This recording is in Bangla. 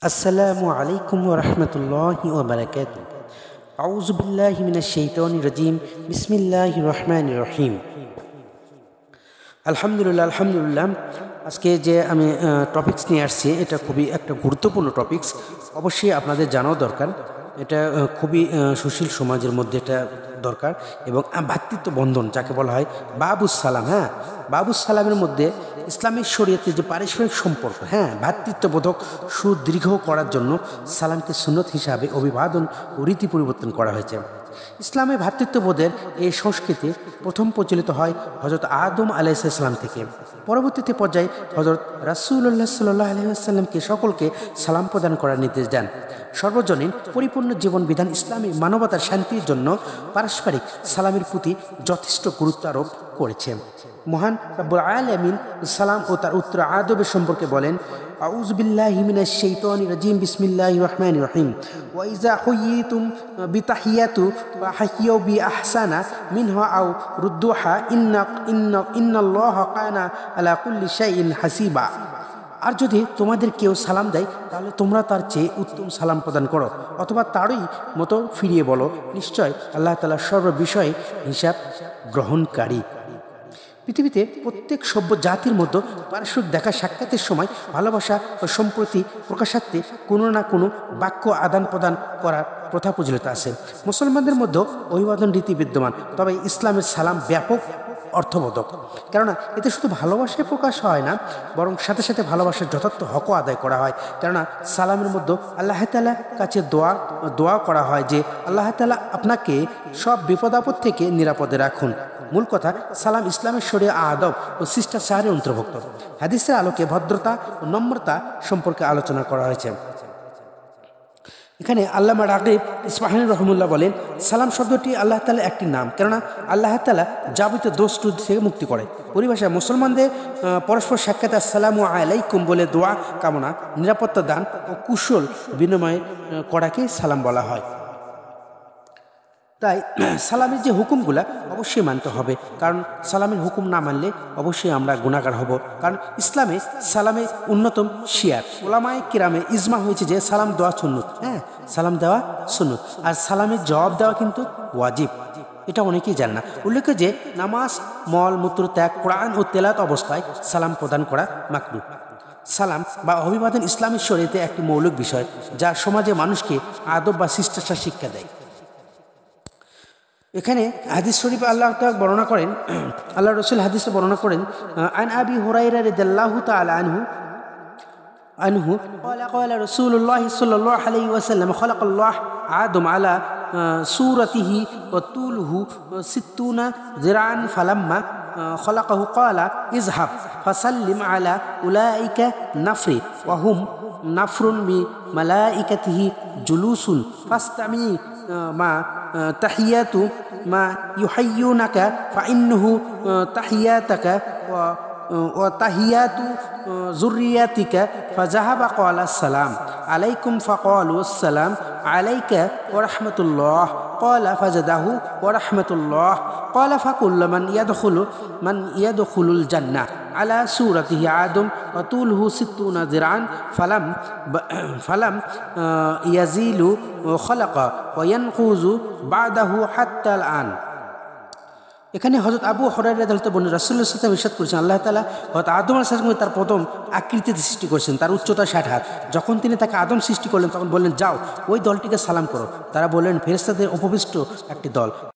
আসসালামু আলাইকুম ওয়া রাহমাতুল্লাহি ওয়া বারাকাতুহু। আউযু বিল্লাহি মিনাশ শাইতানির রাজীম। বিসমিল্লাহির রহমানির রহিম। আলহামদুলিল্লাহ। আজকে যে আমি টপিকস নিয়ে আসছি এটা খুবই একটা গুরুত্বপূর্ণ টপিকস, অবশ্যই আপনাদের জানাও দরকার। এটা খুবই সুশীল সমাজের মধ্যে এটা দরকার, এবং ভ্রাতৃত্ব বন্ধন যাকে বলা হয় বাবুস সালাম। বাবুস সালামের মধ্যে ইসলামিক শরীয়তে যে পারস্পরিক সম্পর্ক, ভ্রাতৃত্ববোধক সুদীর্ঘ করার জন্য সালামকে সুন্নত হিসাবে অভিবাদন ও রীতি পরিবর্তন করা হয়েছে। ইসলামের ভ্রাতৃত্ববোধের এই সংস্কৃতি প্রথম প্রচলিত হয় হযরত আদম আলাইহিস সালাম থেকে। পরবর্তীতে পর্যায়ে হযরত রাসূলুল্লাহ সাল্লাল্লাহু আলাইহি ওয়াসাল্লামকে সকলকে সালাম প্রদান করার নির্দেশ দেন। সর্বজনীন পরিপূর্ণ জীবন বিধান ইসলামী মানবতার শান্তির জন্য পারস্পরিক সালামের প্রতি যথেষ্ট গুরুত্ব আরোপ করেছে। মহান রব্বুল আলামিন সালাম ও তার উত্তর আদবের সম্পর্কে বলেন, আউযু বিল্লাহি মিনাশ শাইতানির রাজীম। বিসমিল্লাহির রহমানির রহিম। ওয়া ইযা হুয়িতুম বিতাহিয়াতু ফাহাইয়ু বিআহসানা মিনহা আও রুদ্দুহা ইন্নাল্লাহা কানা আলা কুল্লি শাইইন হাসিবা। আর যদি তোমাদের কেউ সালাম দেয় তাহলে তোমরা তার চেয়ে উত্তম সালাম প্রদান করো, অথবা তারই মতো ফিরিয়ে বলো, নিশ্চয় আল্লাহ তাআলা সর্ব বিষয়ে হিসাব গ্রহণকারী। পৃথিবীতে প্রত্যেক সভ্য জাতির মধ্যে পারস্পরিক দেখা সাক্ষাতের সময় ভালোবাসা ও সম্প্রতি প্রকাশার্থে কোনো না কোনো বাক্য আদান প্রদান করার প্রথা প্রচলিত আছে। মুসলমানদের মধ্যেও অভিবাদন রীতি বিদ্যমান, তবে ইসলামের সালাম ব্যাপক অর্থবোধক। কেননা এতে শুধু ভালোবাসায় প্রকাশ হয় না, বরং সাথে সাথে ভালোবাসার যথার্থ হকও আদায় করা হয়। কেননা সালামের মধ্যে আল্লাহ তাআলার কাছে দোয়া করা হয় যে আল্লাহ তাআলা আপনাকে সব বিপদ আপদ থেকে নিরাপদে রাখুন। মূল কথা, সালাম ইসলামের শরীয়ত আদব ও শিষ্টাচারের অন্তর্ভুক্ত। হাদিসের আলোকে ভদ্রতা ও নম্রতা সম্পর্কে আলোচনা করা হয়েছে। এখানে আল্লামা রাগিব ইসফাহানী রহমুল্লাহ বলেন, সালাম শব্দটি আল্লাহ তাআলার একটি নাম, কেননা আল্লাহ তাআলা যাবতীয় দোষ ত্রুটি থেকে মুক্তি করে। পরিভাষায় মুসলমানদের পরস্পর সাক্ষাৎ আসসালামু আলাইকুম বলে দোয়া কামনা, নিরাপত্তা দান ও কুশল বিনিময় করাকে সালাম বলা হয়। তাই সালামের যে হুকুমগুলা অবশ্যই মানতে হবে, কারণ সালামের হুকুম না মানলে অবশ্যই আমরা গুনাহগার হব। কারণ ইসলামে সালামের অন্যতম শিয়ার ওলামায়ে কিরামে ইজমা হয়েছে যে সালাম দেওয়া সুন্নত। সালাম দেওয়া সুন্নত, আর সালামের জবাব দেওয়া কিন্তু ওয়াজিব। এটা অনেকেই জান না। উল্লেখ্য যে নামাজ, মল মূত্র ত্যাগ, কোরআন ও তেলাওয়াত অবস্থায় সালাম প্রদান করা মাকরুহ। সালাম বা অভিবাদন ইসলামের শরীয়তে একটি মৌলিক বিষয়, যা সমাজে মানুষকে আদব বা শিষ্টাচার শিক্ষা দেয়। এখানে হাদিস শরীফ আল্লাহ বর্ণনা করেন, আল্লাহ রসুল হাদিসে বর্ণনা করেন, আন আবি হুরায়রা রাদিয়াল্লাহু তাআলা আনহু قال رسول الله صلى الله عليه وسلم خلق الله آدم على صورته وطوله 60 ذراعا فلما خلقه قال اذهب فسلم على أولئك نفر وهم نفر بملائكته جلوس فاستمع ما تحيات ما يحيونك فإنه تحياتك وتحيات ذريتك فذهب قال السلام عليكم فقالوا السلام عليك ورحمة الله قال فزده ورحمة الله قال فكل من يدخل الجنة على سورته آدم وطوله 60 ذراعا فلم يزيل خلق وينقض بعده حتى الآن। এখানে হযরত আবু হুরায়রা রাদিয়াল্লাহু তাআলা রাসূলুল্লাহ সাল্লাল্লাহু আলাইহি ওয়াসাল্লাম ইরশাদ করেছেন, আল্লাহ তাআলা হযরত আদম আলাইহিস সালামকে তার প্রথম আকৃতিতে সৃষ্টি করেছেন, তার উচ্চতা 60 হাত। যখন তিনি তাকে আদম সৃষ্টি করলেন তখন বললেন, যাও ওই দলটিকে সালাম করো। তারা বললেন, ফেরেশতাদের উপবিষ্ট একটি দল।